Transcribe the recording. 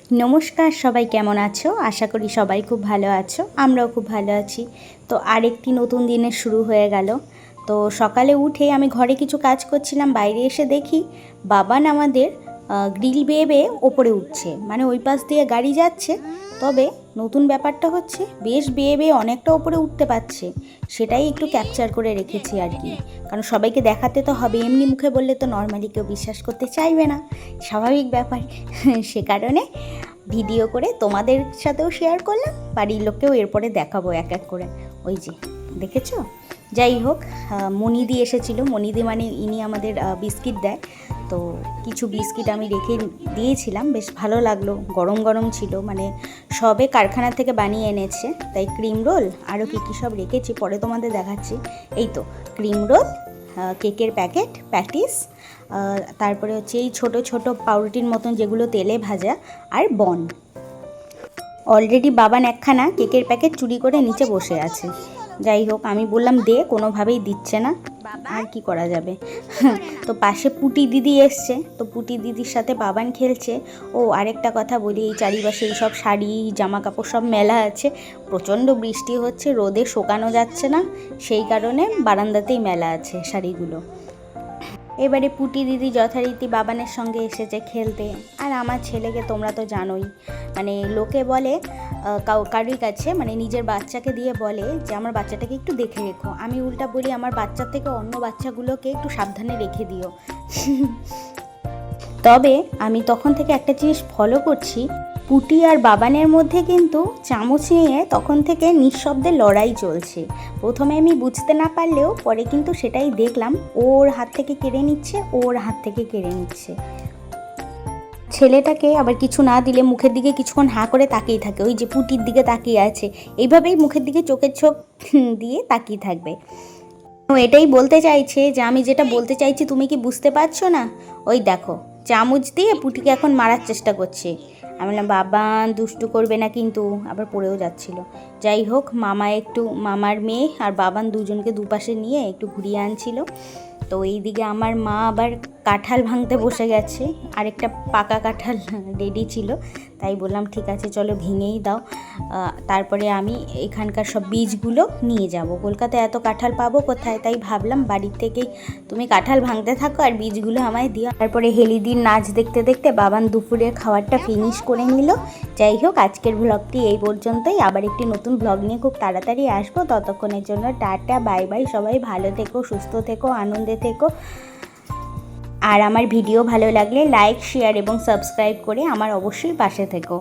नमस्कार सबाई केमन आछो। आशा करी सबाई खूब भालो आछो। आमराओ खूब भालो आछि। तो आरेकटी नतून दिनेर शुरू हये गेल। तो सकाले उठे आमी घरे किछु काज करछिलाम, बाइरे एसे देखी बाबान आमादेर ग्रिल बेয়ে बेয়ে ओपरे उठছে, মানে ওই পাশ দিয়ে গাড়ি যাচ্ছে। তবে নতুন ব্যাপারটা হচ্ছে বেশ বেয়ে বেয়ে অনেকটা ওপরে উঠতে পারছে, সেটাই একটু ক্যাপচার করে রেখেছি আর কি। কারণ সবাইকে দেখাতে তো হবে, এমনি মুখে বললে তো নর্মালি কেউ বিশ্বাস করতে চাইবে না, স্বাভাবিক ব্যাপার। সে কারণে ভিডিও করে তোমাদের সাথেও শেয়ার করলাম, বাড়ির লোককেও এরপরে দেখাবো এক এক করে। ওই যে দেখেছো। যাই হোক, মনিদি এসেছিল। মনিদি মানে ইনি আমাদের বিস্কিট দেয়। তো কিছু বিস্কিট আমি রেখে দিয়েছিলাম, বেশ ভালো লাগলো, গরম গরম ছিল, মানে সবে কারখানা থেকে বানিয়ে এনেছে। তাই ক্রিম রোল আরও কী কী সব রেখেছি পরে তোমাদের দেখাচ্ছি। এই তো ক্রিম রোল, কেকের প্যাকেট, প্যাটিস, তারপরে হচ্ছে এই ছোটো ছোটো পাউরুটির মতন যেগুলো তেলে ভাজা, আর বন। অলরেডি বাবান একখানা কেকের প্যাকেট চুরি করে নিচে বসে আছে। যাই হোক, আমি বললাম দে, কোনোভাবেই দিচ্ছে না, আর কি করা যাবে। তো পাশে পুটি দিদি এসছে, তো পুটি দিদির সাথে বাবান খেলছে। ও আরেকটা কথা বলি, এই চারিপাশে এই সব শাড়ি জামা কাপড় সব মেলা আছে। প্রচণ্ড বৃষ্টি হচ্ছে, রোদে শোকানো যাচ্ছে না, সেই কারণে বারান্দাতেই মেলা আছে শাড়িগুলো। এবারে পুটি দিদি যথারীতি বাবানের সঙ্গে এসেছে খেলতে। আর আমার ছেলেকে তোমরা তো জানোই, মানে লোকে বলে কারোর কাছে, মানে নিজের বাচ্চাকে দিয়ে বলে যে আমার বাচ্চাটাকে একটু দেখে রেখো। আমি উল্টা বলি আমার বাচ্চার থেকে অন্য বাচ্চাগুলোকে একটু সাবধানে রেখে দিও। তবে আমি তখন থেকে একটা জিনিস ফলো করছি, পুটি আর বাবানের মধ্যে কিন্তু চামচ নিয়ে তখন থেকে নিঃশব্দে লড়াই চলছে। প্রথমে আমি বুঝতে না পারলেও পরে কিন্তু সেটাই দেখলাম, ওর হাত থেকে কেড়ে নিচ্ছে, ওর হাত থেকে কেড়ে নিচ্ছে। ছেলেটাকে আবার কিছু না দিলে মুখের দিকে কিছুক্ষণ হাঁ করে তাকিয়ে থাকে, ওই যে পুটির দিকে তাকিয়ে আছে, এইভাবেই মুখের দিকে চোখের চোখ দিয়ে তাকিয়ে থাকবে। ও এটাই বলতে চাইছে যে আমি যেটা বলতে চাইছি তুমি কি বুঝতে পারছো না। ওই দেখো চামচ দিয়ে পুটিকে এখন মারার চেষ্টা করছে। আমি বললাম বাবা দুষ্টু করবে না কিন্তু, আবার পড়েও যাচ্ছিল। যাই হোক, মামার মেয়ে আর বাবান দুজনকে দুপাশে নিয়ে একটু ঘুরিয়ে আনছিল। তো এইদিকে আমার মা আবার কাঁঠাল ভাঙতে বসে গেছে, আরেকটা পাকা কাঁঠাল রেডি ছিল, তাই বললাম ঠিক আছে চলো ভেঙেই দাও। তারপরে আমি এখানকার সব বীজগুলো নিয়ে যাব, কলকাতায় এত কাঁঠাল পাবো কোথায়, তাই ভাবলাম বাড়ির থেকেই তুমি কাঁঠাল ভাঙতে থাকো আর বীজগুলো আমায় দিও। তারপরে হেলিদির নাচ দেখতে দেখতে বাবান দুপুরের খাবারটা ফিনিশ করে নিল। যাই হোক, আজকের ব্লগটি এই পর্যন্তই। আবার একটি নতুন ব্লগ নিয়ে খুব তাড়াতাড়ি আসবো। ততক্ষণের জন্য টাটা, বাই বাই। সবাই ভালো থেকো, সুস্থ থেকো, আনন্দে থেকো। আর আমার ভিডিও ভালো লাগলে লাইক, শেয়ার এবং সাবস্ক্রাইব করে আমার অবশ্যই পাশে থেকো।